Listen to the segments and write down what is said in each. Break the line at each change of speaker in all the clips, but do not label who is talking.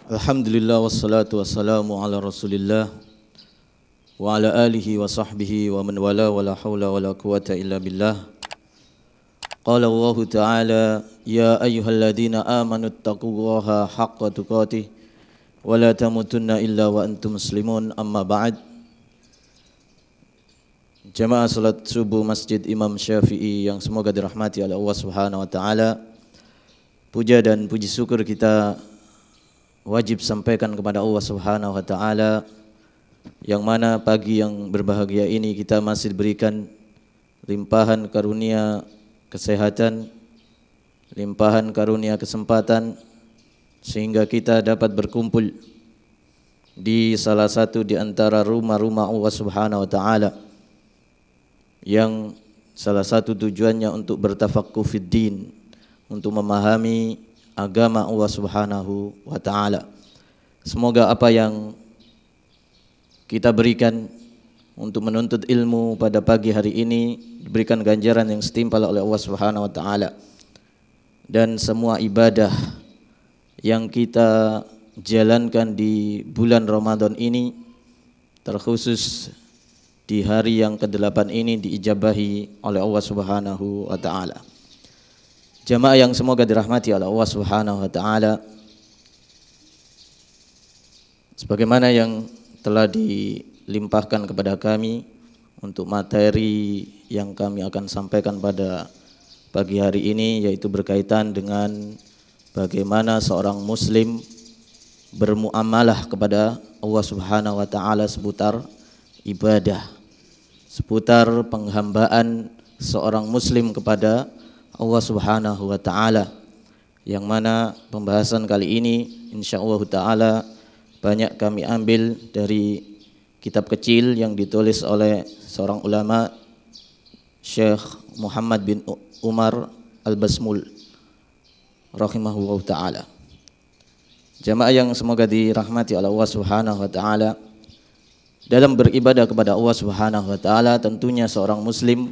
Alhamdulillah wassalatu wassalamu ala Rasulillah wa ala alihi wa sahbihi wa man wala wa la hawla wa la quwata illa billah. Qala Allah Ta'ala ya ayyuhalladzina amanu taqullaha haqqa tuqatih wa la tamutunna illa wa antum muslimun, amma ba'd. Jamaah salat subuh Masjid Imam Syafi'i yang semoga dirahmati oleh Allah Subhanahu wa taala. Puja dan puji syukur kita wajib sampaikan kepada Allah Subhanahu wa taala, yang mana pagi yang berbahagia ini kita masih diberikan limpahan karunia kesehatan, limpahan karunia kesempatan, sehingga kita dapat berkumpul di salah satu di antara rumah-rumah Allah Subhanahu wa taala, yang salah satu tujuannya untuk bertafaqquh fid din, untuk memahami agama Allah Subhanahu wa taala. Semoga apa yang kita berikan untuk menuntut ilmu pada pagi hari ini diberikan ganjaran yang setimpal oleh Allah Subhanahu wa taala, dan semua ibadah yang kita jalankan di bulan Ramadan ini, terkhusus di hari yang ke-8 ini, diijabahi oleh Allah Subhanahu wa taala. Jamaah yang semoga dirahmati oleh Allah Subhanahu wa taala, sebagaimana yang telah dilimpahkan kepada kami untuk materi yang kami akan sampaikan pada pagi hari ini, yaitu berkaitan dengan bagaimana seorang muslim bermuamalah kepada Allah Subhanahu wa taala seputar ibadah, seputar penghambaan seorang muslim kepada Allah Subhanahu wa taala, yang mana pembahasan kali ini insyaallah taala banyak kami ambil dari kitab kecil yang ditulis oleh seorang ulama, Syekh Muhammad bin Umar Al-Basmul rahimahullah taala. Jamaah yang semoga dirahmati oleh Allah Subhanahu wa taala, dalam beribadah kepada Allah Subhanahu wa taala tentunya seorang muslim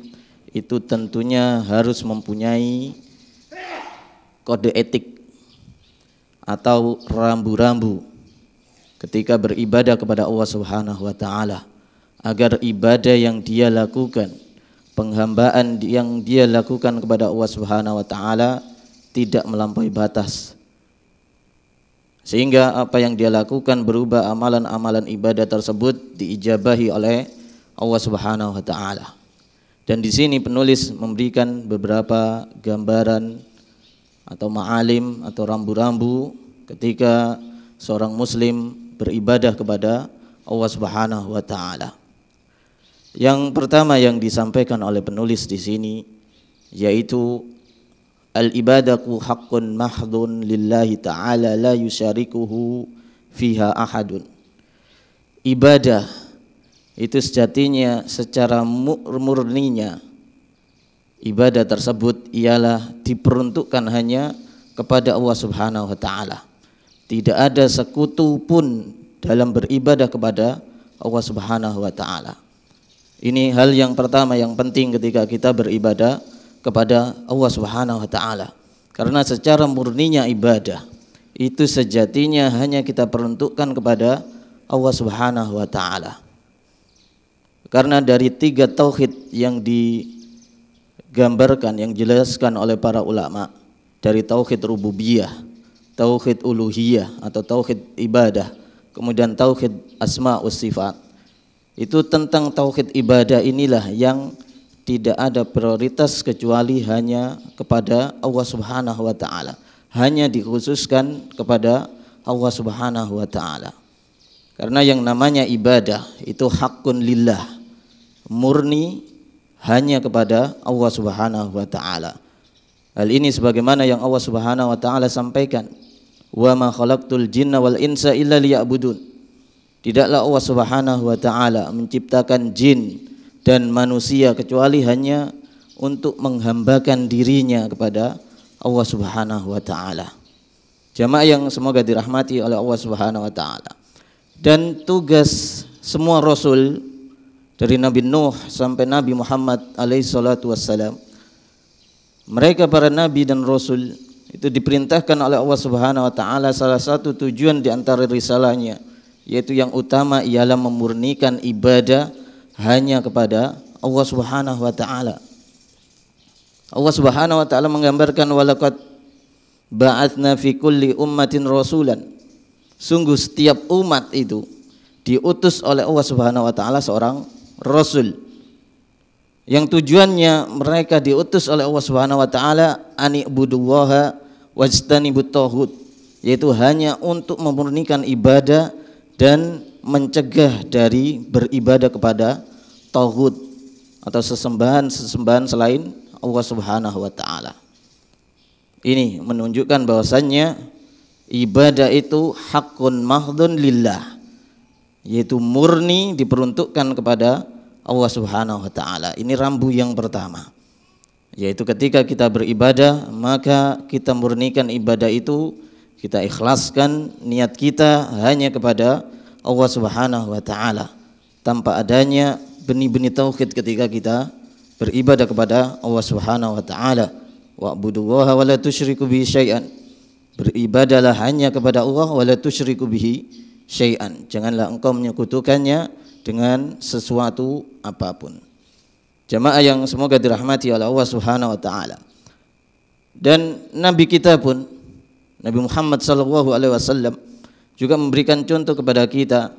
itu tentunya harus mempunyai kode etik atau rambu-rambu ketika beribadah kepada Allah Subhanahu wa taala, agar ibadah yang dia lakukan, penghambaan yang dia lakukan kepada Allah Subhanahu wa taala tidak melampaui batas, sehingga apa yang dia lakukan berubah amalan-amalan ibadah tersebut diijabahi oleh Allah Subhanahu wa taala. Dan di sini penulis memberikan beberapa gambaran atau ma'alim atau rambu-rambu ketika seorang muslim beribadah kepada Allah Subhanahu wa taala. Yang pertama yang disampaikan oleh penulis di sini yaitu al-ibadatu haqqun mahdhun lillahi ta'ala la yusyarikuhu fiha ahadun. Ibadah itu sejatinya secara murninya ibadah tersebut ialah diperuntukkan hanya kepada Allah Subhanahu wa taala. Tidak ada sekutu pun dalam beribadah kepada Allah Subhanahu wa taala. Ini hal yang pertama yang penting ketika kita beribadah kepada Allah Subhanahu wa taala. Karena secara murninya ibadah itu sejatinya hanya kita peruntukkan kepada Allah Subhanahu wa taala. Karena dari 3 tauhid yang digambarkan, yang dijelaskan oleh para ulama, dari tauhid rububiyah, tauhid uluhiyah atau tauhid ibadah, kemudian tauhid asma wa sifat, itu tentang tauhid ibadah inilah yang tidak ada prioritas kecuali hanya kepada Allah Subhanahu wa taala, hanya dikhususkan kepada Allah Subhanahu wa taala. Karena yang namanya ibadah itu hakun lillah, murni hanya kepada Allah Subhanahu wa taala. Hal ini sebagaimana yang Allah Subhanahu wa taala sampaikan, wa ma khalaqtul jinna wal insa illa liya'budun. Tidaklah Allah Subhanahu wa taala menciptakan jin dan manusia kecuali hanya untuk menghambakan dirinya kepada Allah Subhanahu wa taala. Jamaah yang semoga dirahmati oleh Allah Subhanahu wa taala. Dan tugas semua rasul dari Nabi Nuh sampai Nabi Muhammad alaihi salatu wassalam, mereka para nabi dan rasul itu diperintahkan oleh Allah Subhanahu wa taala, salah satu tujuan di antara risalahnya yaitu yang utama ialah memurnikan ibadah hanya kepada Allah Subhanahu wa taala. Allah Subhanahu wa taala menggambarkan walaqad ba'atsna fi kulli ummatin rasulan. Sungguh setiap umat itu diutus oleh Allah Subhanahu wa taala seorang rasul. Yang tujuannya mereka diutus oleh Allah Subhanahu wa taala ani'budullaha wajtanibut taghut, yaitu hanya untuk memurnikan ibadah dan mencegah dari beribadah kepada taghut atau sesembahan selain Allah Subhanahu wa taala. Ini menunjukkan bahwasannya ibadah itu haqqun mahdhun lillah, yaitu murni diperuntukkan kepada Allah Subhanahu wa taala. Ini rambu yang pertama, yaitu ketika kita beribadah maka kita murnikan ibadah itu, kita ikhlaskan niat kita hanya kepada Allah Subhanahu wa taala, tanpa adanya benih-benih tauhid ketika kita beribadah kepada Allah Subhanahu wa taala. Wa'budullaha wa la tusyriku bihi syai'an. Beribadahlah hanya kepada Allah wa la tusyriku bihi syai'an. Janganlah engkau menyekutukannya dengan sesuatu apapun. Jamaah yang semoga dirahmati oleh Allah Subhanahu wa taala. Dan nabi kita pun, Nabi Muhammad sallallahu alaihi wasallam, juga memberikan contoh kepada kita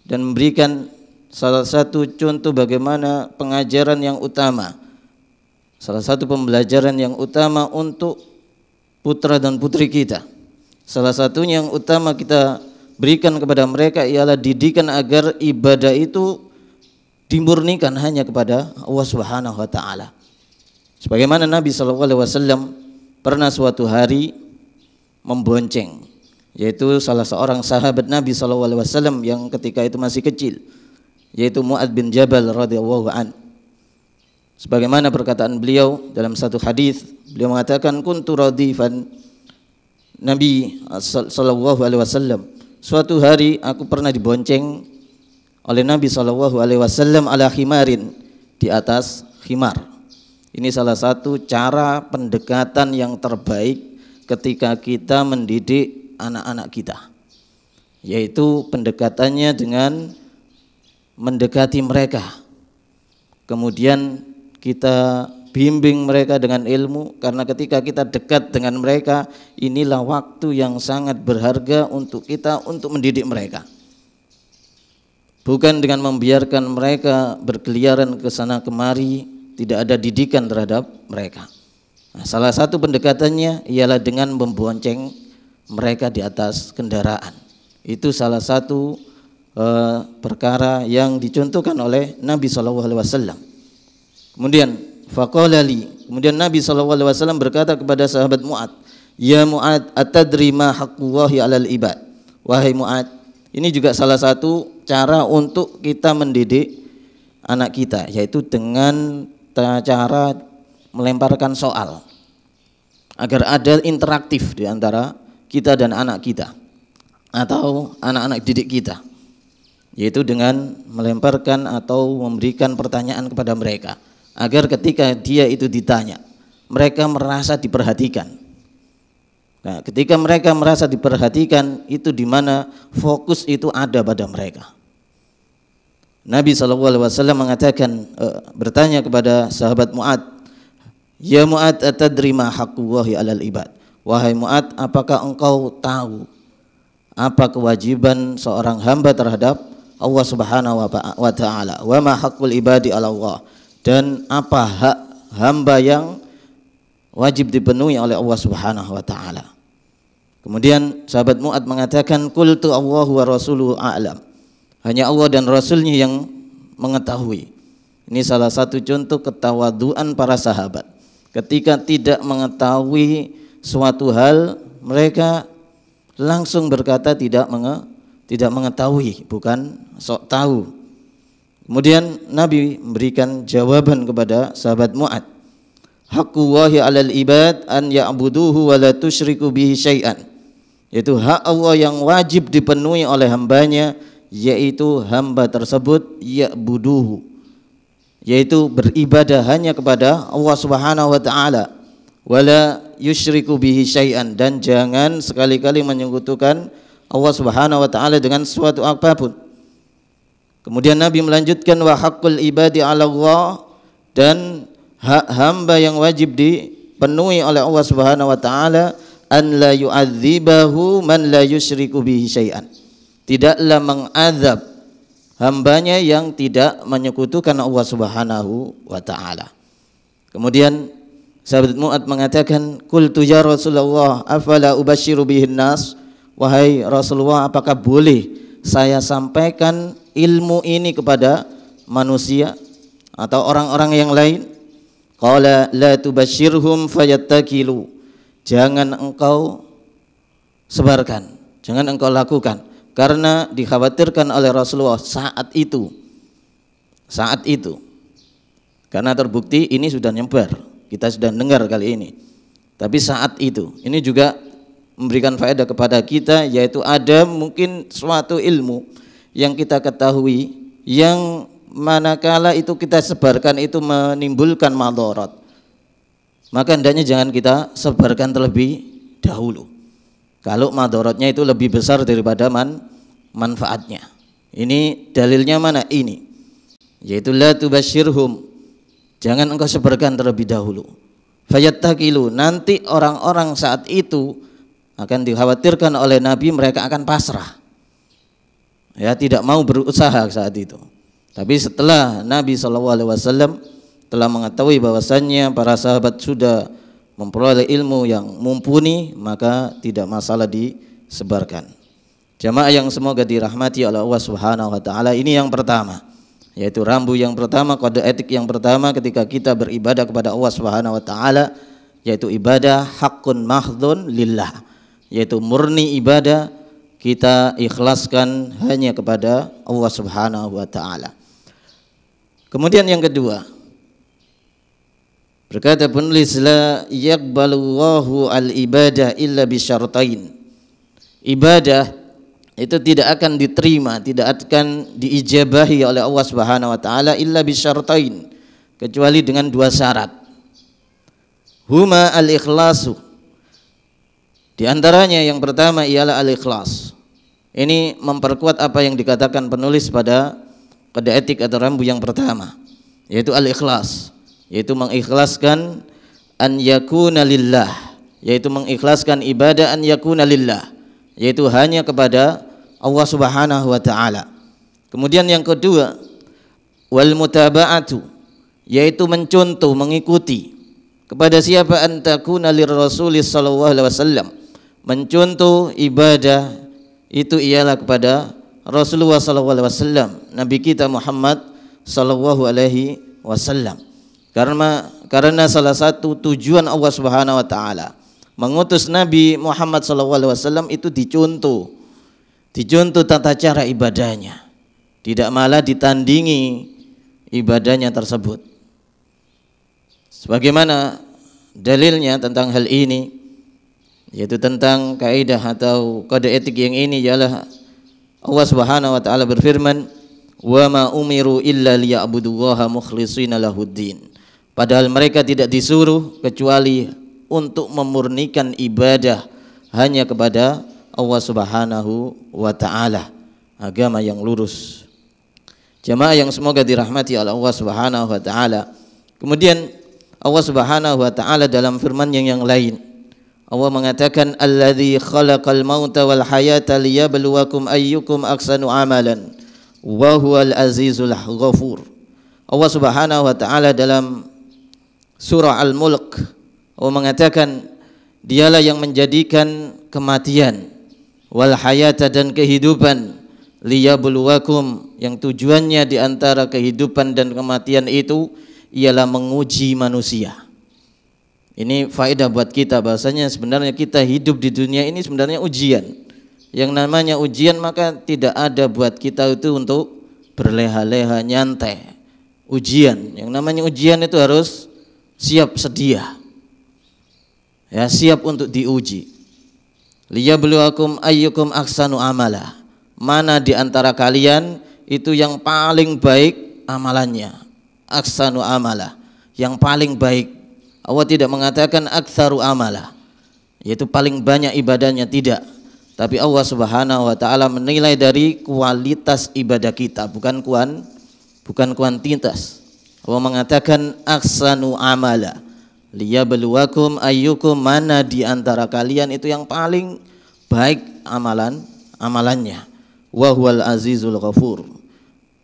dan memberikan salah satu contoh bagaimana pengajaran yang utama, salah satu pembelajaran yang utama untuk putra dan putri kita. Salah satunya yang utama kita berikan kepada mereka ialah didikan agar ibadah itu dimurnikan hanya kepada Allah Subhanahu wa taala. Sebagaimana Nabi sallallahu alaihi wasallam pernah suatu hari membonceng, yaitu salah seorang sahabat Nabi sallallahu alaihi wasallam yang ketika itu masih kecil, yaitu Mu'adz bin Jabal radhiyallahu an. Sebagaimana perkataan beliau dalam satu hadis, beliau mengatakan kuntu radifan Nabi sallallahu alaihi wasallam. Suatu hari aku pernah dibonceng oleh Nabi sallallahu alaihi wasallam ala khimarin, di atas khimar. Ini salah satu cara pendekatan yang terbaik ketika kita mendidik anak-anak kita, yaitu pendekatannya dengan mendekati mereka, kemudian kita bimbing mereka dengan ilmu, karena ketika kita dekat dengan mereka, inilah waktu yang sangat berharga untuk kita untuk mendidik mereka, bukan dengan membiarkan mereka berkeliaran ke sana kemari, tidak ada didikan terhadap mereka. Nah, salah satu pendekatannya ialah dengan membonceng mereka di atas kendaraan. Itu salah satu perkara yang dicontohkan oleh Nabi SAW. Kemudian kemudian Nabi SAW berkata kepada sahabat Mu'adz, ya Mu'adz, atadri ma haqqullahi 'alal ibad. Wahai Mu'adz, ini juga salah satu cara untuk kita mendidik anak kita, yaitu dengan cara melemparkan soal agar ada interaktif di antara kita dan anak kita atau anak-anak didik kita, yaitu dengan melemparkan atau memberikan pertanyaan kepada mereka agar ketika dia itu ditanya, mereka merasa diperhatikan. Nah, ketika mereka merasa diperhatikan, itu di mana fokus itu ada pada mereka. Nabi SAW mengatakan, bertanya kepada sahabat Mu'adz, ya Mu'adz, atadri ma haqqullahi 'alal ibad. Wahai Mu'adz, apakah engkau tahu apa kewajiban seorang hamba terhadap Allah Subhanahu wa taala? Wa ma haqqul ibadi 'ala Allah. Dan apa hak hamba yang wajib dipenuhi oleh Allah Subhanahu wa taala? Kemudian sahabat Mu'adz mengatakan, qultu Allahu wa rasuluhu a'lam. Hanya Allah dan Rasulnya yang mengetahui. Ini salah satu contoh ketawaduan para sahabat. Ketika tidak mengetahui suatu hal, mereka langsung berkata tidak mengetahui, bukan sok tahu. Kemudian Nabi memberikan jawaban kepada sahabat Mu'adz, haqqullahi 'alal ibad an ya'buduhu wa la tusyriku bihi syai'an. Yaitu hak Allah yang wajib dipenuhi oleh hambanya, yaitu hamba tersebut ya'buduhu, yaitu beribadah hanya kepada Allah Subhanahu wa taala, wala yusyriku bihi syai'an, dan jangan sekali-kali menyekutukan Allah Subhanahu wa taala dengan suatu apapun. Kemudian Nabi melanjutkan wa haqqul ibadi 'ala Allah, dan hak hamba yang wajib dipenuhi oleh Allah Subhanahu wa taala an la yu'adzibahu man la yusyriku bihi syai'an. Tidaklah mengazab hambanya yang tidak menyekutukan Allah Subhanahu wa taala. Kemudian sahabat Mu'ad mengatakan, qultu ya Rasulullah afala ubasyiru bihin nas, wahai Rasulullah, apakah boleh saya sampaikan ilmu ini kepada manusia atau orang-orang yang lain? Qala la tubasyirhum fayattakilu, jangan engkau sebarkan, jangan engkau lakukan, karena dikhawatirkan oleh Rasulullah saat itu, karena terbukti ini sudah nyebar, kita sudah dengar kali ini. Tapi saat itu, ini juga memberikan faedah kepada kita, yaitu ada mungkin suatu ilmu yang kita ketahui yang manakala itu kita sebarkan itu menimbulkan madarat, maka hendaknya jangan kita sebarkan terlebih dahulu kalau madaratnya itu lebih besar daripada manfaatnya. Ini dalilnya mana? Ini yaitu la tubasyirhum, jangan engkau sebarkan terlebih dahulu. Fayattakilu, nanti orang-orang saat itu akan dikhawatirkan oleh Nabi, mereka akan pasrah, ya, tidak mau berusaha saat itu. Tapi setelah Nabi SAW telah mengetahui bahwasannya para sahabat sudah memperoleh ilmu yang mumpuni, maka tidak masalah disebarkan. Jamaah yang semoga dirahmati oleh Allah Subhanahu wa taala, ini yang pertama, yaitu rambu yang pertama, kode etik yang pertama ketika kita beribadah kepada Allah Subhanahu wa taala, yaitu ibadah haqqun mahdhun lillah, yaitu murni ibadah kita ikhlaskan hanya kepada Allah Subhanahu wa taala. Kemudian yang kedua, berkata penulis, la yaqbalullahu al-ibadah illa bisyartain. Ibadah itu tidak akan diterima, tidak akan diijabahi oleh Allah Subhanahu wa taala illa bisyartain, kecuali dengan dua syarat. Huma al-ikhlasu, di antaranya yang pertama ialah al-ikhlas. Ini memperkuat apa yang dikatakan penulis pada kode etik atau rambu yang pertama, yaitu al-ikhlas, yaitu mengikhlaskan an yakuna lillah, yaitu mengikhlaskan ibadah an yakuna lillah, yaitu hanya kepada Allah Subhanahu wa taala. Kemudian yang kedua, wal mutaba'atu, yaitu mencontoh, mengikuti kepada siapa? An takuna lirrasul sallallahu alaihi wasallam, mencontoh ibadah itu ialah kepada Rasulullah sallallahu alaihi wasallam, Nabi kita Muhammad sallallahu alaihi wasallam. Karena salah satu tujuan Allah Subhanahu wa taala mengutus Nabi Muhammad sallallahu alaihi wasallam itu dicontoh tata cara ibadahnya, tidak malah ditandingi ibadahnya tersebut. Sebagaimana dalilnya tentang hal ini, yaitu tentang kaidah atau kode etik yang ini ialah Allah Subhanahu wa taala berfirman, wa ma umiru illa liya'budullaha mukhlishina lahuddin. Padahal mereka tidak disuruh kecuali untuk memurnikan ibadah hanya kepada Allah Subhanahu wa taala, agama yang lurus. Jamaah yang semoga dirahmati oleh Allah Subhanahu wa taala. Kemudian Allah Subhanahu wa taala dalam firman yang lain, Allah mengatakan alladzi khalaqal mauta wal hayata liyabluwakum ayyukum ahsanu amalan wa huwal azizul ghafur. Allah Subhanahu wa taala dalam surah Al-Mulk Allah mengatakan dialah yang menjadikan kematian wal hayata dan kehidupan liyabluwakum, yang tujuannya di antara kehidupan dan kematian itu ialah menguji manusia. Ini faedah buat kita, bahasanya sebenarnya kita hidup di dunia ini sebenarnya ujian. Yang namanya ujian maka tidak ada buat kita itu untuk berleha-leha nyantai. Ujian, yang namanya ujian itu harus siap sedia, ya, siap untuk diuji. Liyabluwakum ayyukum ahsanu amala, mana di antara kalian itu yang paling baik amalannya. Ahsanu amala, yang paling baik. Allah tidak mengatakan aktsaru amala, yaitu paling banyak ibadahnya, tidak. Tapi Allah Subhanahu wa taala menilai dari kualitas ibadah kita, bukan kuantitas. Allah mengatakan ahsanu amala liyabluwakum ayyukum, mana di antara kalian itu yang paling baik amalannya. Wa huwal azizul ghafur,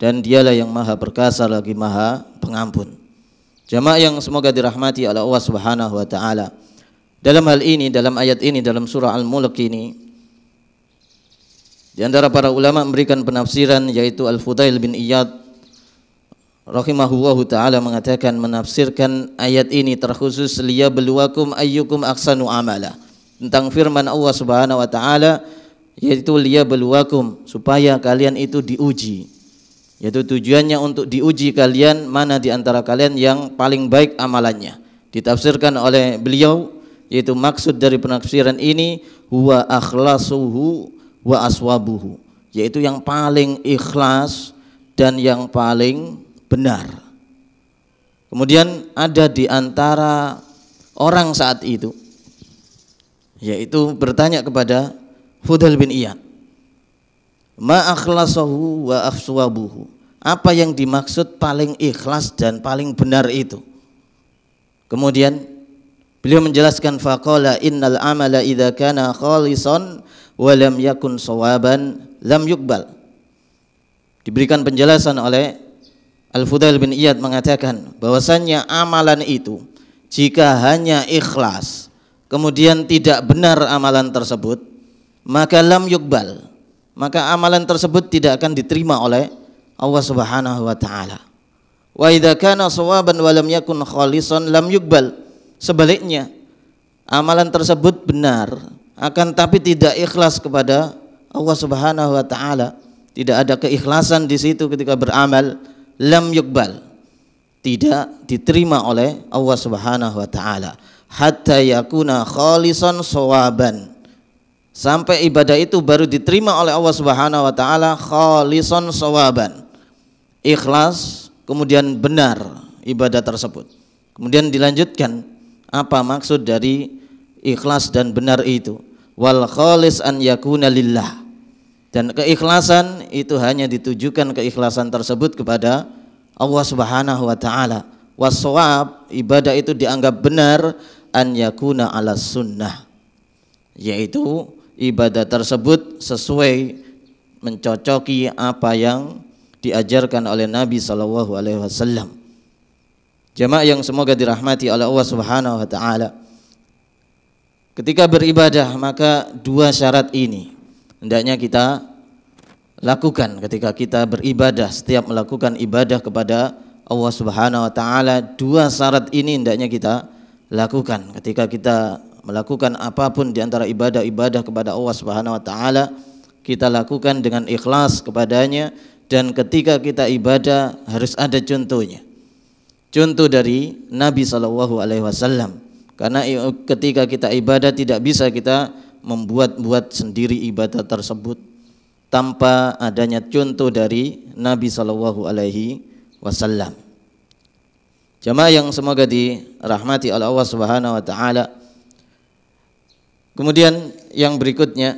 dan dialah yang maha perkasa lagi maha pengampun. Jamaah yang semoga dirahmati oleh Allah Subhanahu wa taala. Dalam hal ini, dalam ayat ini, dalam surah Al-Mulk ini, di antara para ulama memberikan penafsiran, yaitu Al-Fudail bin Iyad rahimahullahu taala mengatakan, menafsirkan ayat ini terkhusus liyabluwakum ayyukum ahsanu amala, tentang firman Allah Subhanahu wa taala, yaitu liyabluwakum, supaya kalian itu diuji, yaitu tujuannya untuk diuji kalian mana di antara kalian yang paling baik amalannya. Ditafsirkan oleh beliau, yaitu maksud dari penafsiran ini huwa akhlasuhu wa aswabuhu, yaitu yang paling ikhlas dan yang paling benar. Kemudian ada di antara orang saat itu, yaitu bertanya kepada Fudail bin Iyad, ma akhlasahu wa aswabuhu, apa yang dimaksud paling ikhlas dan paling benar itu? Kemudian beliau menjelaskan, faqala innal amala idza kana khalisan wa lam yakun sawaban lam yuqbal. Diberikan penjelasan oleh Al-Fudail bin Iyad mengatakan bahwasannya amalan itu jika hanya ikhlas kemudian tidak benar amalan tersebut, maka lam yuqbal, maka amalan tersebut tidak akan diterima oleh Allah Subhanahu wa taala. Wa idza kana sawaban wa lam yakun khalisan lam yuqbal, sebaliknya amalan tersebut benar akan tapi tidak ikhlas kepada Allah Subhanahu wa taala, tidak ada keikhlasan di situ ketika beramal, lam yuqbal, tidak diterima oleh Allah Subhanahu wa taala, hatta yakuna khalisan sawaban, sampai ibadah itu baru diterima oleh Allah Subhanahu wa taala khalisan sawaban, ikhlas kemudian benar ibadah tersebut. Kemudian dilanjutkan apa maksud dari ikhlas dan benar itu, wal khalis an yakuna lillah, dan keikhlasan itu hanya ditujukan keikhlasan tersebut kepada Allah Subhanahu wa taala. Wasawab, ibadah itu dianggap benar, an yakuna ala sunnah, yaitu ibadah tersebut sesuai mencocoki apa yang diajarkan oleh Nabi sallallahu alaihi wasallam. Jamaah yang semoga dirahmati oleh Allah Subhanahu wa taala, ketika beribadah maka dua syarat ini hendaknya kita lakukan ketika kita beribadah. Setiap melakukan ibadah kepada Allah Subhanahu wa taala, dua syarat ini hendaknya kita lakukan. Ketika kita melakukan apapun di antara ibadah-ibadah kepada Allah Subhanahu wa taala, kita lakukan dengan ikhlas kepadanya, dan ketika kita ibadah harus ada contohnya. Contoh dari Nabi sallallahu alaihi wasallam. Karena ketika kita ibadah tidak bisa kita membuat-buat sendiri ibadah tersebut tanpa adanya contoh dari Nabi sallallahu alaihi wasallam. Jamaah yang semoga dirahmati oleh Allah Subhanahu wa taala. Kemudian yang berikutnya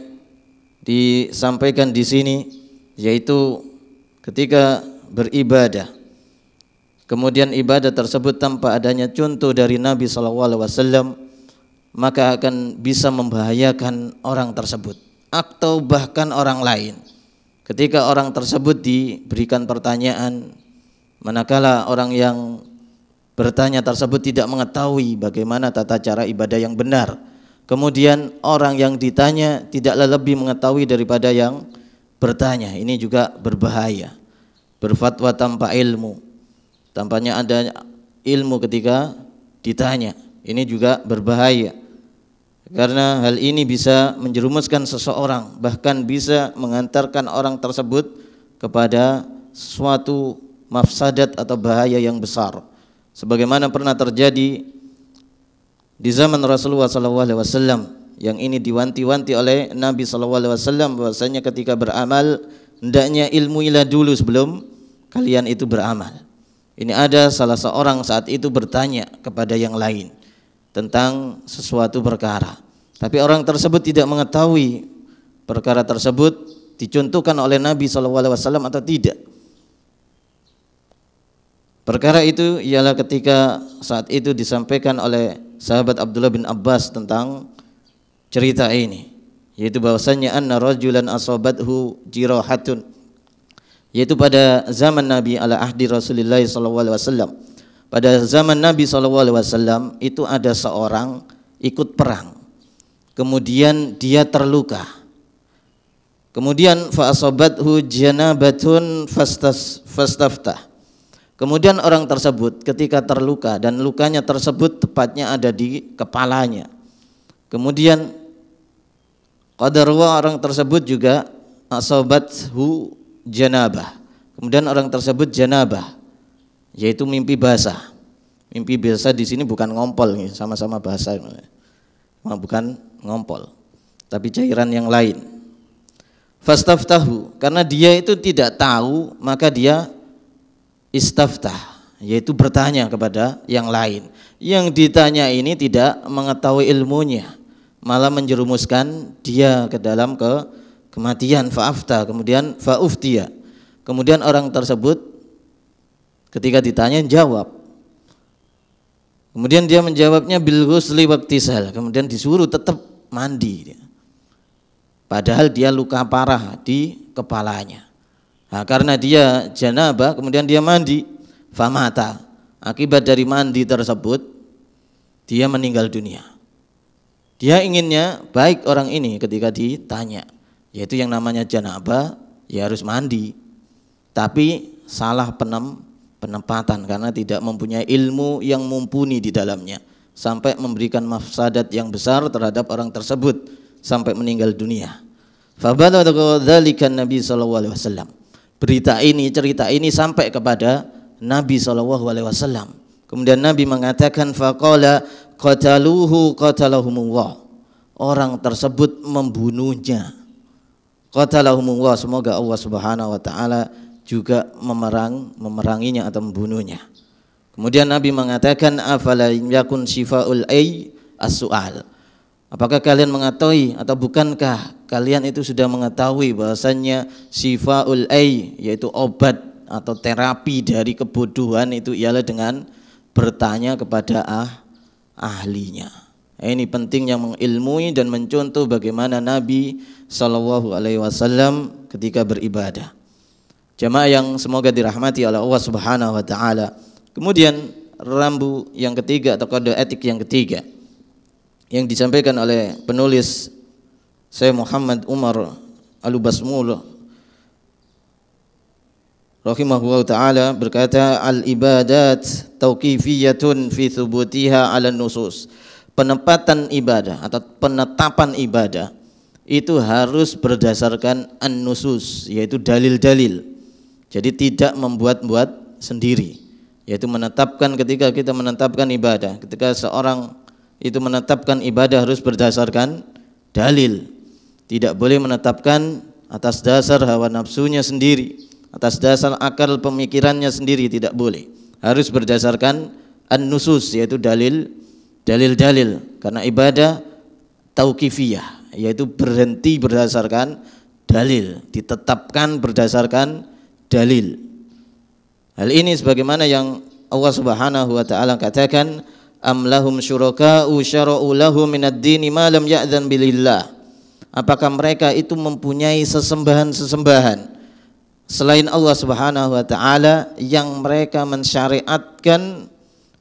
disampaikan di sini, yaitu ketika beribadah kemudian ibadah tersebut tanpa adanya contoh dari Nabi SAW, maka akan bisa membahayakan orang tersebut atau bahkan orang lain. Ketika orang tersebut diberikan pertanyaan, manakala orang yang bertanya tersebut tidak mengetahui bagaimana tata cara ibadah yang benar, kemudian orang yang ditanya tidaklah lebih mengetahui daripada yang bertanya, ini juga berbahaya. Berfatwa tanpa ilmu, tampaknya ada ilmu ketika ditanya, ini juga berbahaya, karena hal ini bisa menjerumuskan seseorang, bahkan bisa mengantarkan orang tersebut kepada suatu mafsadat atau bahaya yang besar, sebagaimana pernah terjadi di zaman Rasulullah SAW, yang ini diwanti-wanti oleh Nabi SAW bahwasanya ketika beramal hendaknya ilmuilah dulu sebelum kalian itu beramal. Ini ada salah seorang saat itu bertanya kepada yang lain, tentang sesuatu perkara, tapi orang tersebut tidak mengetahui perkara tersebut dicontohkan oleh Nabi SAW atau tidak. Perkara itu ialah ketika saat itu disampaikan oleh sahabat Abdullah bin Abbas tentang cerita ini, yaitu bahwasanya anna rajulan asabathu jirahatun, yaitu pada zaman Nabi ala ahdi Rasulullah SAW. Pada zaman Nabi SAW itu ada seorang ikut perang, kemudian dia terluka, kemudian fa asabathu janabatun fastaftah. Kemudian orang tersebut ketika terluka dan lukanya tersebut tepatnya ada di kepalanya. Kemudian qadarwa orang tersebut juga asabathu janabah. Kemudian orang tersebut janabah, yaitu mimpi basah. Mimpi basah di sini bukan ngompol, sama-sama basah, bukan ngompol, tapi cairan yang lain. Fastaftahu, karena dia itu tidak tahu maka dia istaftah, yaitu bertanya kepada yang lain. Yang ditanya ini tidak mengetahui ilmunya, malah menjerumuskan dia ke dalam kematian. Fa'afta, kemudian fa'uftiya. Kemudian orang tersebut ketika ditanya jawab. Kemudian dia menjawabnya bil ghusli waqtisal, kemudian disuruh tetap mandi. Padahal dia luka parah di kepalanya. Nah, karena dia janabah kemudian dia mandi, famata. Akibat dari mandi tersebut dia meninggal dunia. Dia inginnya baik orang ini ketika ditanya, yaitu yang namanya janabah ya harus mandi, tapi salah penempatan karena tidak mempunyai ilmu yang mumpuni di dalamnya sampai memberikan mafsadat yang besar terhadap orang tersebut sampai meninggal dunia. Fabalagha dzalika Nabi sallallahu alaihi wasallam. Berita ini, cerita ini sampai kepada Nabi SAW. Kemudian Nabi mengatakan faqala qataluhu qatalahumullah. Orang tersebut membunuhnya. Qatalahumullah, semoga Allah Subhanahu wa taala juga memeranginya atau membunuhnya. Kemudian Nabi mengatakan afala yakun shifaul ay as-su'al. Apakah kalian mengetahui atau bukankah kalian itu sudah mengetahui bahwasannya shifaul ay, yaitu obat atau terapi dari kebodohan itu ialah dengan bertanya kepada ahlinya. Ini pentingnya mengilmui dan mencontoh bagaimana Nabi SAW ketika beribadah. Jamaah yang semoga dirahmati oleh Allah Subhanahu wa taala. Kemudian rambu yang ketiga atau kode etik yang ketiga yang disampaikan oleh penulis Syekh Muhammad Umar Al-Basmul rahimahullah ta'ala berkata, al-ibadat tauqifiyatun fi thubutiha ala nusus. Penempatan ibadah atau penetapan ibadah itu harus berdasarkan an-nusus, yaitu dalil-dalil. Jadi tidak membuat-buat sendiri, yaitu menetapkan ketika kita menetapkan ibadah, ketika seorang itu menetapkan ibadah harus berdasarkan dalil. Tidak boleh menetapkan atas dasar hawa nafsunya sendiri, atas dasar akal pemikirannya sendiri, tidak boleh. Harus berdasarkan an-nusus, yaitu dalil-dalil. Karena ibadah tauqifiyah, yaitu berhenti berdasarkan dalil, ditetapkan berdasarkan dalil. Hal ini sebagaimana yang Allah Subhanahu wa taala katakan, am lahum syuraka'u syara'u lahum minad dini ma lam ya'dzan bilillah. Apakah mereka itu mempunyai sesembahan-sesembahan selain Allah Subhanahu wa taala yang mereka mensyariatkan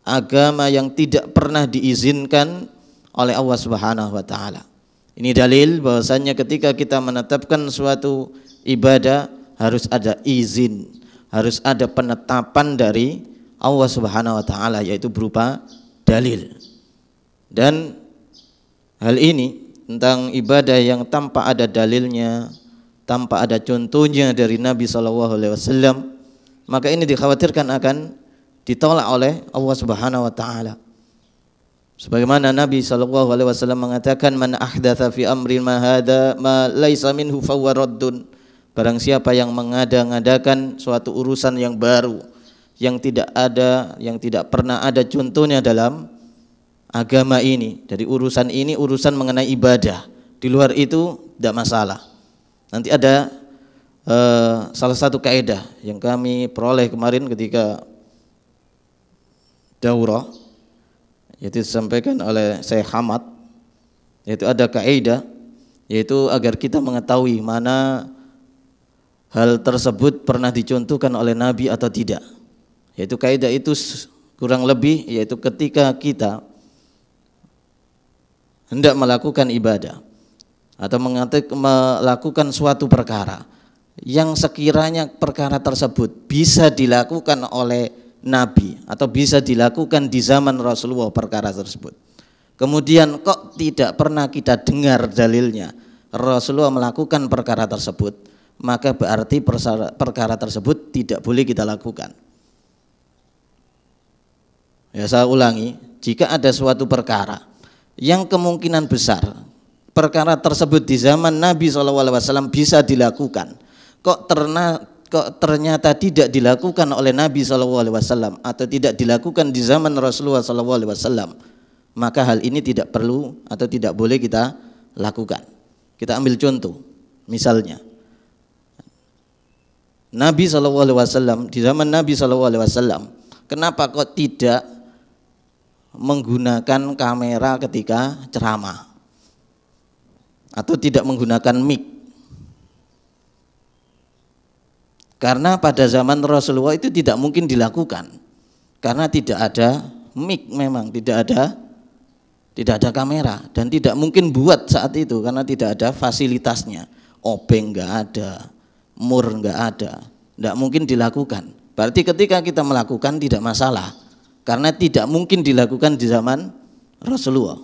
agama yang tidak pernah diizinkan oleh Allah Subhanahu wa taala. Ini dalil bahwasannya ketika kita menetapkan suatu ibadah harus ada izin, harus ada penetapan dari Allah Subhanahu wa taala, yaitu berupa dalil. Dan hal ini tentang ibadah yang tanpa ada dalilnya, tanpa ada contohnya dari Nabi SAW, maka ini dikhawatirkan akan ditolak oleh Allah Subhanahu wa taala. Sebagaimana Nabi SAW mengatakan, man ahdatsa fi amrin ma hadza ma laisa minhu fahuwa raddun. Barang siapa yang mengada-ngadakan suatu urusan yang baru, yang tidak ada, yang tidak pernah ada contohnya dalam agama ini, dari urusan ini, urusan mengenai ibadah. Di luar itu tidak masalah. Nanti ada salah satu kaidah yang kami peroleh kemarin ketika daurah, yaitu disampaikan oleh Syekh Hamad, yaitu ada kaidah, yaitu agar kita mengetahui mana hal tersebut pernah dicontohkan oleh Nabi atau tidak. Yaitu kaidah itu kurang lebih, yaitu ketika kita hendak melakukan ibadah atau melakukan suatu perkara yang sekiranya perkara tersebut bisa dilakukan oleh Nabi atau bisa dilakukan di zaman Rasulullah perkara tersebut, kemudian kok tidak pernah kita dengar dalilnya Rasulullah melakukan perkara tersebut, maka berarti perkara tersebut tidak boleh kita lakukan. Ya, saya ulangi, jika ada suatu perkara yang kemungkinan besar perkara tersebut di zaman Nabi SAW bisa dilakukan, kok ternyata tidak dilakukan oleh Nabi SAW atau tidak dilakukan di zaman Rasulullah SAW, maka hal ini tidak perlu atau tidak boleh kita lakukan. Kita ambil contoh, misalnya Nabi SAW, di zaman Nabi SAW, kenapa kok tidak menggunakan kamera ketika ceramah atau tidak menggunakan mic? Karena pada zaman Rasulullah itu tidak mungkin dilakukan, karena tidak ada mic, memang tidak ada kamera, dan tidak mungkin buat saat itu karena tidak ada fasilitasnya. Obeng nggak ada, mur nggak ada, tidak mungkin dilakukan. Berarti ketika kita melakukan tidak masalah, karena tidak mungkin dilakukan di zaman Rasulullah.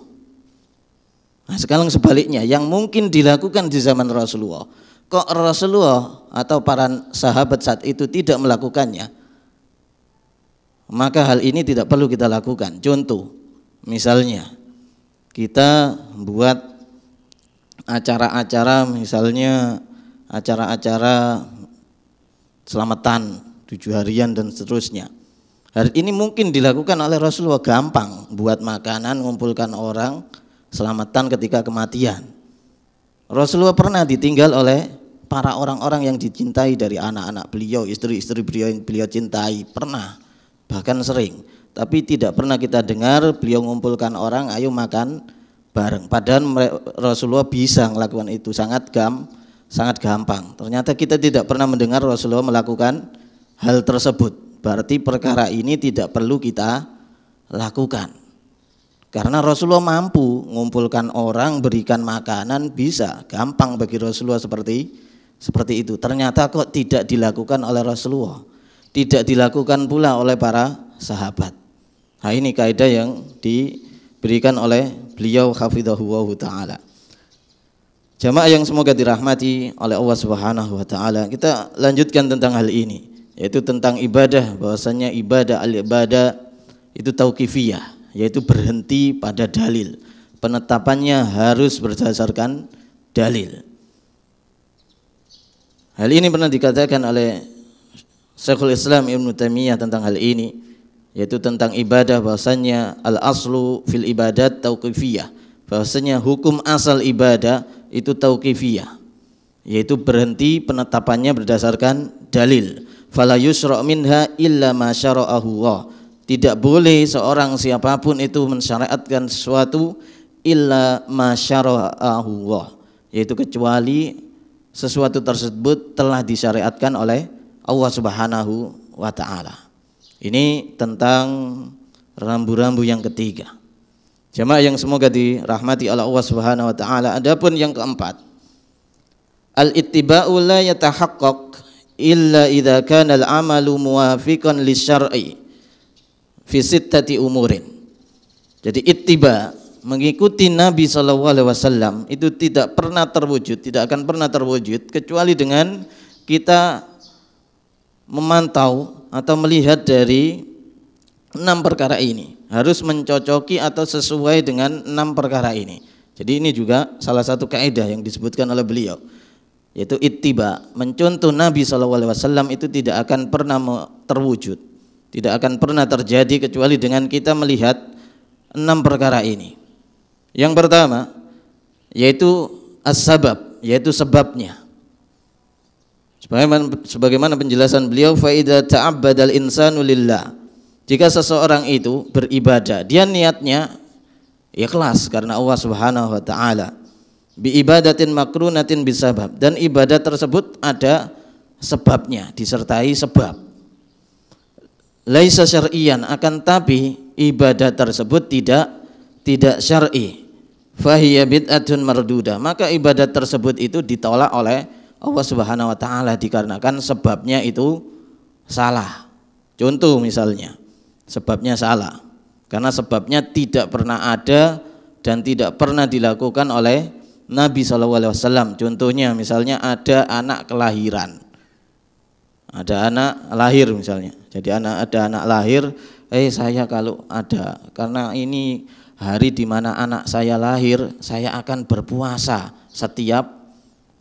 Nah, sekarang sebaliknya, yang mungkin dilakukan di zaman Rasulullah, kok Rasulullah atau para sahabat saat itu tidak melakukannya, maka hal ini tidak perlu kita lakukan. Contoh, misalnya kita buat acara-acara, misalnya acara-acara selamatan 7 harian dan seterusnya. Hal ini mungkin dilakukan oleh Rasulullah, gampang, buat makanan, mengumpulkan orang, selamatan ketika kematian. Rasulullah pernah ditinggal oleh para orang-orang yang dicintai dari anak-anak beliau, istri-istri beliau yang beliau cintai, pernah, bahkan sering. Tapi tidak pernah kita dengar beliau mengumpulkan orang, ayo makan bareng. Padahal Rasulullah bisa melakukan itu, sangat gampang. Ternyata kita tidak pernah mendengar Rasulullah melakukan hal tersebut. Berarti perkara ini tidak perlu kita lakukan. Karena Rasulullah mampu mengumpulkan orang, berikan makanan, bisa, gampang bagi Rasulullah seperti itu. Ternyata kok tidak dilakukan oleh Rasulullah, tidak dilakukan pula oleh para sahabat. Nah, ini kaidah yang diberikan oleh beliau hafizahullah ta'ala. Jamaah yang semoga dirahmati oleh Allah Subhanahu wa ta'ala, kita lanjutkan tentang hal ini, yaitu tentang ibadah. Bahwasanya ibadah al-ibadah itu tauqifiyah, yaitu berhenti pada dalil. Penetapannya harus berdasarkan dalil. Hal ini pernah dikatakan oleh Syekhul Islam Ibnu Taimiyah tentang hal ini, yaitu tentang ibadah, bahwasanya al-aslu fil ibadat tauqifiyah, bahwasanya hukum asal ibadah itu tauqifiyah, yaitu berhenti, penetapannya berdasarkan dalil. Fala yusra' minha illa ma syara'ahu Allah. Tidak boleh seorang siapapun itu mensyariatkan sesuatu illa ma syara'ahu Allah, yaitu kecuali sesuatu tersebut telah disyariatkan oleh Allah Subhanahu wa ta'ala. Ini tentang rambu-rambu yang ketiga. Jamaah yang semoga dirahmati oleh Allah Subhanahu wa ta'ala. Adapun yang keempat, al-ittiba'u la yatahaqqaq illa idza kana al-amalu muwafiqan lisyar'i fi sittati umurin. Jadi ittiba, mengikuti Nabi SAW itu tidak pernah terwujud, tidak akan pernah terwujud kecuali dengan kita memantau atau melihat dari 6 perkara ini, harus mencocoki atau sesuai dengan 6 perkara ini. Jadi ini juga salah satu kaidah yang disebutkan oleh beliau, yaitu ittiba, mencontoh Nabi SAW itu tidak akan pernah terwujud, tidak akan pernah terjadi kecuali dengan kita melihat 6 perkara ini. Yang pertama yaitu as-sabab, yaitu sebabnya. Sebagaimana penjelasan beliau, fa idza ta'abbadal insanu lillah. Jika seseorang itu beribadah, dia niatnya ikhlas karena Allah Subhanahu wa taala. Bi ibadatin makrunatin bisabab, dan ibadah tersebut ada sebabnya, disertai sebab. Laisa syar'iyan, akan tapi ibadah tersebut tidak syar'i. Fahiya bid'atun mardudah, maka ibadah tersebut itu ditolak oleh Allah Subhanahu wa taala dikarenakan sebabnya itu salah. Contoh misalnya, sebabnya salah karena sebabnya tidak pernah ada dan tidak pernah dilakukan oleh Nabi SAW. Contohnya misalnya ada anak kelahiran, ada anak lahir misalnya. Jadi ada anak lahir, saya kalau ada, karena ini hari di mana anak saya lahir, saya akan berpuasa setiap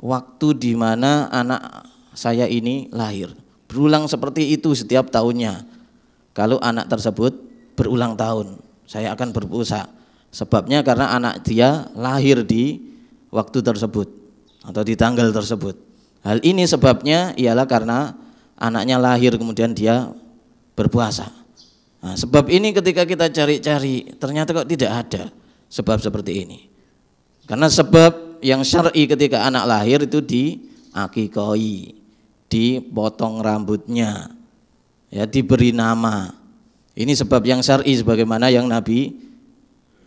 waktu di mana anak saya ini lahir. Berulang seperti itu setiap tahunnya. Kalau anak tersebut berulang tahun, saya akan berpuasa. Sebabnya karena anak dia lahir di waktu tersebut atau di tanggal tersebut. Hal ini sebabnya ialah karena anaknya lahir kemudian dia berpuasa. Nah, sebab ini ketika kita cari-cari ternyata kok tidak ada sebab seperti ini. Karena sebab yang syar'i ketika anak lahir itu diakikoi, dipotong rambutnya, ya, diberi nama. Ini sebab yang syar'i sebagaimana yang Nabi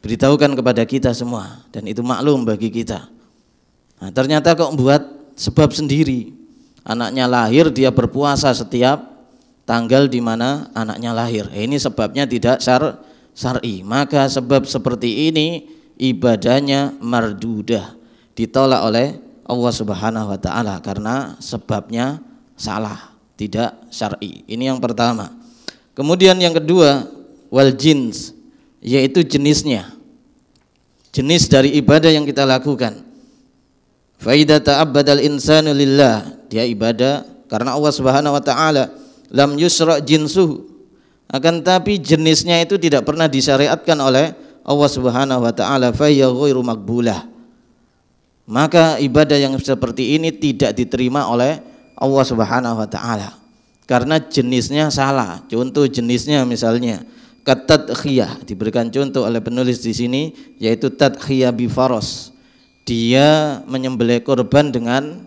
beritahukan kepada kita semua, dan itu maklum bagi kita. Nah, ternyata kok buat sebab sendiri. Anaknya lahir, dia berpuasa setiap tanggal di mana anaknya lahir. Ini sebabnya tidak syar'i. Maka sebab seperti ini ibadahnya mardudah, ditolak oleh Allah Subhanahu wa taala karena sebabnya salah, tidak syar'i. Ini yang pertama. Kemudian yang kedua, wal jins, yaitu jenisnya. Jenis dari ibadah yang kita lakukan. Fa idza ta'abbadal insanu lillah, dia ibadah karena Allah Subhanahu wa taala. Lam yusra' jinsuhu, akan tapi jenisnya itu tidak pernah disyariatkan oleh Allah Subhanahu wa taala, fa hiya ghairu maqbulah. Maka ibadah yang seperti ini tidak diterima oleh Allah Subhanahu wa taala karena jenisnya salah. Contoh jenisnya misalnya katadkhiyah, diberikan contoh oleh penulis di sini yaitu tadkhiyah bi faros. Dia menyembelih korban dengan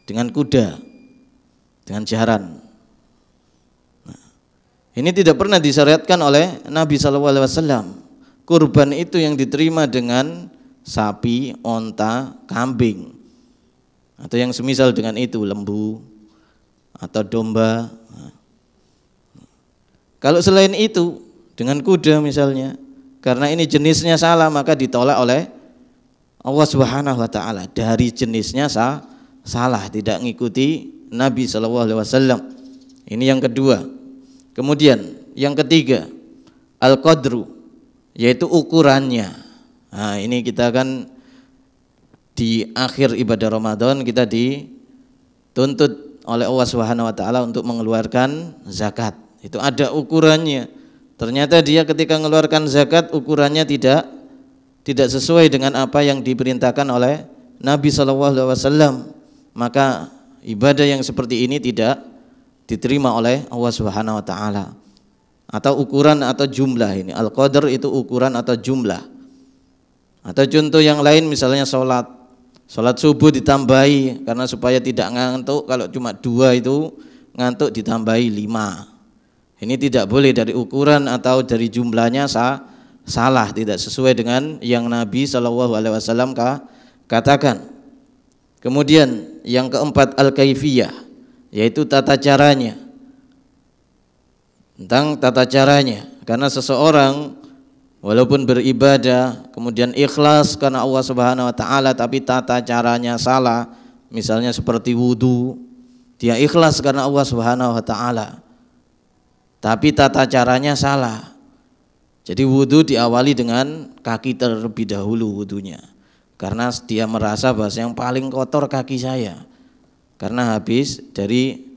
kuda, dengan jaran. Nah, ini tidak pernah disyariatkan oleh Nabi SAW. Kurban itu yang diterima dengan sapi, onta, kambing, atau yang semisal dengan itu, lembu atau domba. Kalau selain itu dengan kuda misalnya, karena ini jenisnya salah maka ditolak oleh Allah Subhanahu wa taala. Dari jenisnya salah, tidak ngikuti Nabi SAW. Ini yang kedua. Kemudian yang ketiga, al-qadru, yaitu ukurannya. Nah, ini kita kan di akhir ibadah Ramadan kita dituntut oleh Allah Subhanahu wa taala untuk mengeluarkan zakat. Itu ada ukurannya. Ternyata dia ketika mengeluarkan zakat ukurannya tidak sesuai dengan apa yang diperintahkan oleh Nabi SAW. Maka ibadah yang seperti ini tidak diterima oleh Allah Subhanahu wa taala. Atau ukuran atau jumlah ini. Al-qadar itu ukuran atau jumlah. Atau contoh yang lain misalnya sholat subuh ditambahi karena supaya tidak ngantuk, kalau cuma 2 itu ngantuk ditambahi 5. Ini tidak boleh, dari ukuran atau dari jumlahnya salah, tidak sesuai dengan yang Nabi SAW katakan. Kemudian yang keempat al-kaifiyah, yaitu tata caranya. Tentang tata caranya, karena seseorang walaupun beribadah kemudian ikhlas karena Allah Subhanahu wa taala tapi tata caranya salah, misalnya seperti wudu, dia ikhlas karena Allah Subhanahu wa taala tapi tata caranya salah. Jadi wudu diawali dengan kaki terlebih dahulu wudunya, karena dia merasa bahwa yang paling kotor kaki saya karena habis dari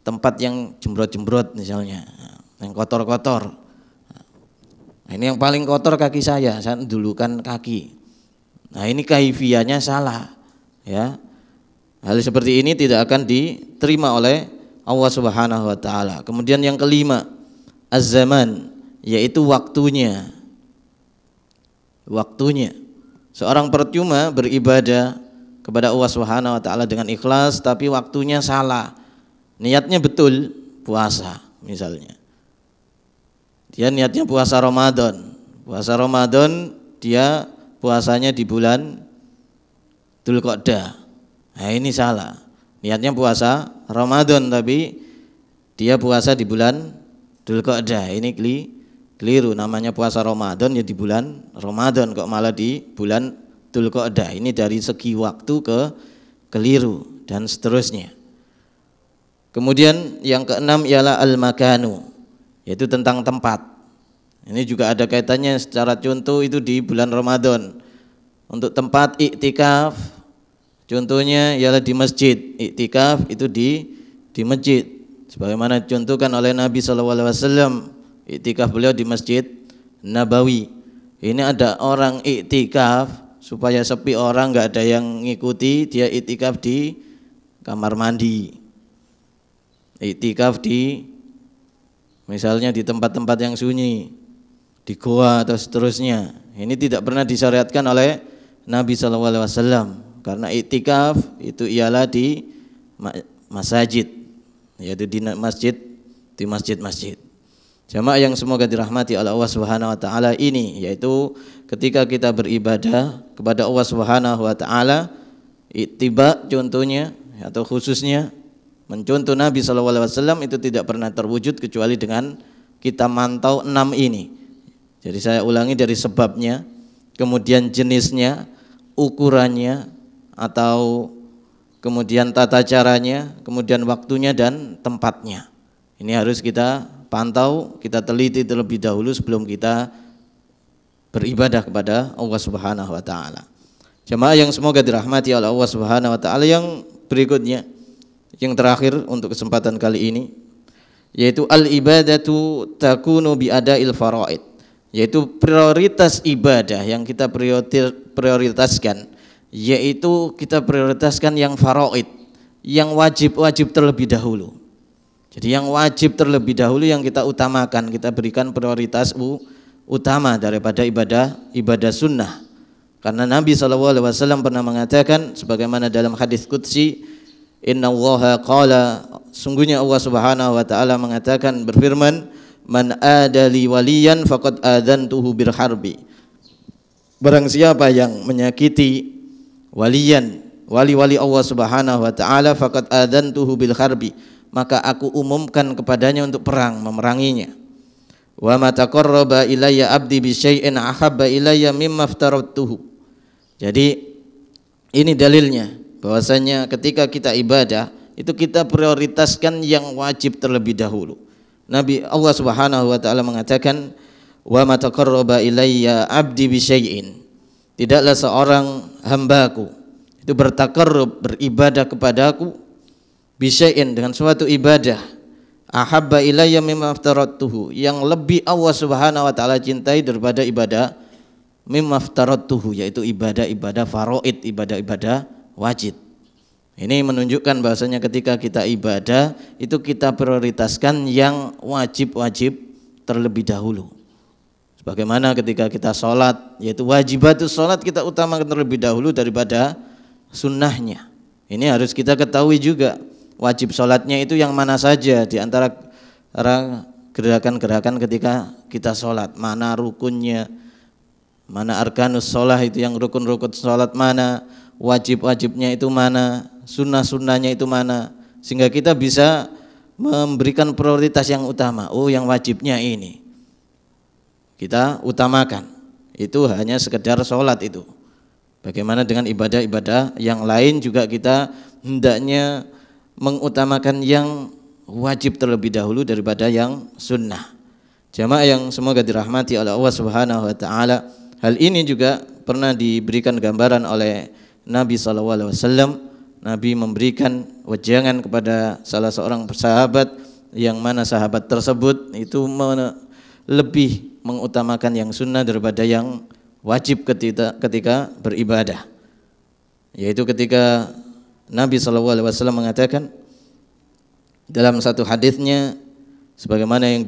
tempat yang jembrot-jembrot misalnya, yang kotor-kotor. Nah, ini yang paling kotor kaki saya dulukan kaki. Nah, ini kaifiyahnya salah, ya. Hal seperti ini tidak akan diterima oleh Allah Subhanahu wa taala. Kemudian yang kelima, az-zaman, yaitu waktunya. Waktunya. Seorang percuma beribadah kepada Allah Subhanahu wa taala dengan ikhlas tapi waktunya salah. Niatnya betul puasa misalnya. Dia niatnya puasa Ramadan. Puasa Ramadan dia puasanya di bulan Dzulqa'dah. Nah, ini salah. Niatnya puasa Ramadan tapi dia puasa di bulan Dzulqa'dah. Ini keliru. Namanya puasa Ramadan ya di bulan Ramadan, kok malah di bulan Dzulqa'dah. Ini dari segi waktu keliru dan seterusnya. Kemudian yang keenam ialah al-makanu, yaitu tentang tempat. Ini juga ada kaitannya secara contoh itu di bulan Ramadan. Untuk tempat iktikaf, contohnya ialah di masjid. Iktikaf itu di masjid. Sebagaimana dicontohkan oleh Nabi SAW, iktikaf beliau di Masjid Nabawi. Ini ada orang iktikaf supaya sepi orang, nggak ada yang ngikuti, dia iktikaf di kamar mandi. Iktikaf di misalnya di tempat-tempat yang sunyi, di goa atau seterusnya. Ini tidak pernah disyariatkan oleh Nabi SAW, karena iktikaf itu ialah di masjid, yaitu di masjid-masjid. Jamaah yang semoga dirahmati oleh Allah Subhanahu wa taala, ini yaitu ketika kita beribadah kepada Allah Subhanahu wa taala, ittiba contohnya atau khususnya mencontoh Nabi SAW itu tidak pernah terwujud kecuali dengan kita mantau 6 ini. Jadi saya ulangi dari sebabnya, kemudian jenisnya, ukurannya, atau kemudian tata caranya, kemudian waktunya dan tempatnya. Ini harus kita pantau, kita teliti terlebih dahulu sebelum kita beribadah kepada Allah Subhanahu wa taala. Jemaah yang semoga dirahmati oleh Allah Subhanahu wa taala, yang berikutnya, yang terakhir untuk kesempatan kali ini, yaitu al-ibadatu takunu bi ada'il faraid, yaitu prioritas ibadah yang kita prioritaskan, yaitu kita prioritaskan yang faraid, yang wajib-wajib terlebih dahulu. Jadi yang wajib terlebih dahulu yang kita utamakan, kita berikan prioritas utama daripada ibadah sunnah. Karena Nabi SAW pernah mengatakan sebagaimana dalam hadis qudsi, Inna Allaha qala, sungguhnya Allah Subhanahu wa taala mengatakan, berfirman, man adali waliyan faqad adantuhu bil harbi. Barang siapa yang menyakiti waliyan, wali-wali Allah Subhanahu wa taala, faqad adantuhu bil harbi, maka aku umumkan kepadanya untuk perang, memeranginya. Wa ma taqarraba ilayya abdi bi syai'in ahabba ilayya mimma aftaratuhu. Jadi ini dalilnya bahwasanya ketika kita ibadah itu kita prioritaskan yang wajib terlebih dahulu. Nabi Allah Subhanahu wa taala mengatakan, wa ma taqarraba ilayya abdi bi syai'in, tidaklah seorang hambaku itu bertakarrub, beribadah kepadaku, bi syai'in, dengan suatu ibadah, ahabba ilayya mimma aftaratuhu, yang lebih Allah Subhanahu wa taala cintai daripada ibadah mimma aftaratuhu, yaitu ibadah-ibadah faraid, ibadah-ibadah wajib. Ini menunjukkan bahwasanya ketika kita ibadah itu kita prioritaskan yang wajib-wajib terlebih dahulu. Sebagaimana ketika kita sholat, yaitu wajibatus sholat kita utamakan terlebih dahulu daripada sunnahnya. Ini harus kita ketahui juga, wajib sholatnya itu yang mana saja di antara gerakan-gerakan ketika kita sholat, mana rukunnya, mana arkanus sholat itu yang rukun-rukun sholat mana, wajib-wajibnya itu mana, sunnah-sunnahnya itu mana, sehingga kita bisa memberikan prioritas yang utama. Oh, yang wajibnya ini kita utamakan, itu hanya sekedar sholat itu. Bagaimana dengan ibadah-ibadah yang lain juga kita hendaknya mengutamakan yang wajib terlebih dahulu daripada yang sunnah. Jamaah yang semoga dirahmati oleh Allah Subhanahu wa taala, hal ini juga pernah diberikan gambaran oleh Nabi SAW. Nabi memberikan wejangan kepada salah seorang sahabat, yang mana sahabat tersebut itu lebih mengutamakan yang sunnah daripada yang wajib ketika beribadah. Yaitu ketika Nabi SAW mengatakan dalam satu hadisnya, sebagaimana yang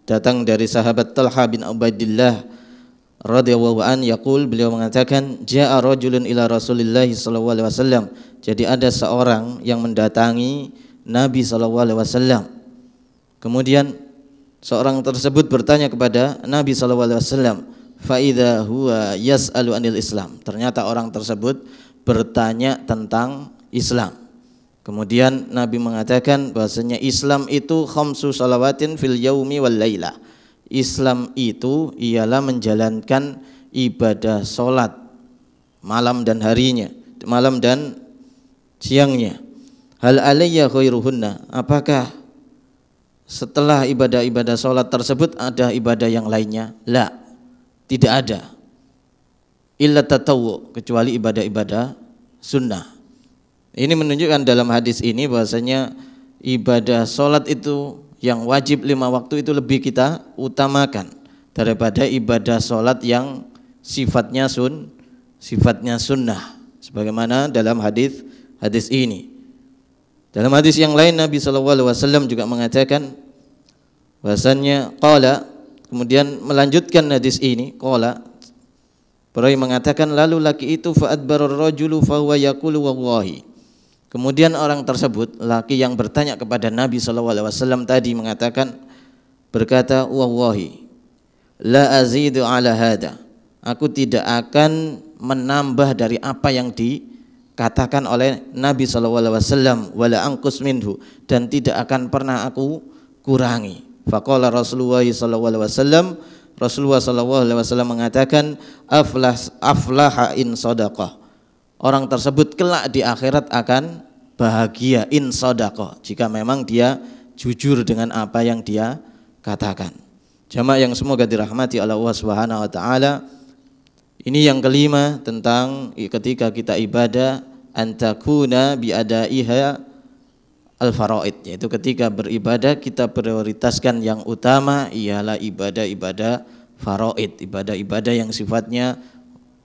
datang dari sahabat Talha bin Ubaidillah radhiyallahu an yaqul, beliau mengatakan jaa rajulun ila Rasulillah sallallahu alaihi wasallam. Jadi ada seorang yang mendatangi Nabi sallallahu alaihi wasallam. Kemudian seorang tersebut bertanya kepada Nabi sallallahu alaihi wasallam, fa idza huwa yas'alu anil Islam. Ternyata orang tersebut bertanya tentang Islam. Kemudian Nabi mengatakan bahwasanya Islam itu khamsu salawatin fil yaumi wal laila. Islam itu ialah menjalankan ibadah solat malam dan harinya, malam dan siangnya. Hal alayya khairuhunna, apakah setelah ibadah-ibadah solat tersebut ada ibadah yang lainnya? La, tidak ada. Illa tatawwu, kecuali ibadah-ibadah sunnah. Ini menunjukkan dalam hadis ini bahwasanya ibadah solat itu yang wajib 5 waktu itu lebih kita utamakan daripada ibadah solat yang sifatnya sunnah. Sebagaimana dalam hadis ini. Dalam hadis yang lain Nabi SAW juga mengatakan bahwasanya qala, kemudian melanjutkan hadis ini, qala, perawi mengatakan lalu laki itu fa'adbarar rajulu fahuwa yaqulu wallahi. Kemudian orang tersebut, laki yang bertanya kepada Nabi SAW tadi berkata, wallahi la azidu ala hada, aku tidak akan menambah dari apa yang dikatakan oleh Nabi SAW, wala angkus minhu, dan tidak akan pernah aku kurangi. Faqala Rasulullah SAW, Rasulullah SAW mengatakan, aflaha in sadaqah, orang tersebut kelak di akhirat akan bahagia in sadaqah, jika memang dia jujur dengan apa yang dia katakan. Jamaah yang semoga dirahmati oleh Allah Subhanahu wa taala. Ini yang kelima tentang ketika kita ibadah, antakuna biadaiha al-faraid, yaitu ketika beribadah kita prioritaskan yang utama ialah ibadah-ibadah faraid, ibadah-ibadah yang sifatnya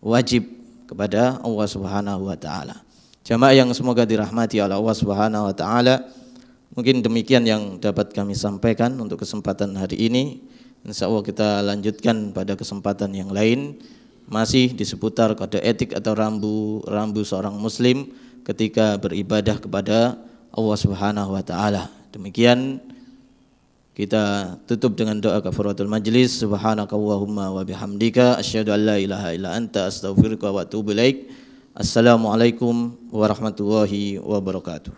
wajib kepada Allah Subhanahu wa taala. Jamaah yang semoga dirahmati oleh Allah Subhanahu wa taala, mungkin demikian yang dapat kami sampaikan untuk kesempatan hari ini. Insyaallah kita lanjutkan pada kesempatan yang lain, masih di seputar kode etik atau rambu seorang muslim ketika beribadah kepada Allah Subhanahu wa taala. Demikian kita tutup dengan doa kafaratul majlis. Subhanakallahumma wa bihamdika asyhadu an la ilaha illa anta astaghfiruka wa atubu ilaik. Assalamualaikum warahmatullahi wabarakatuh.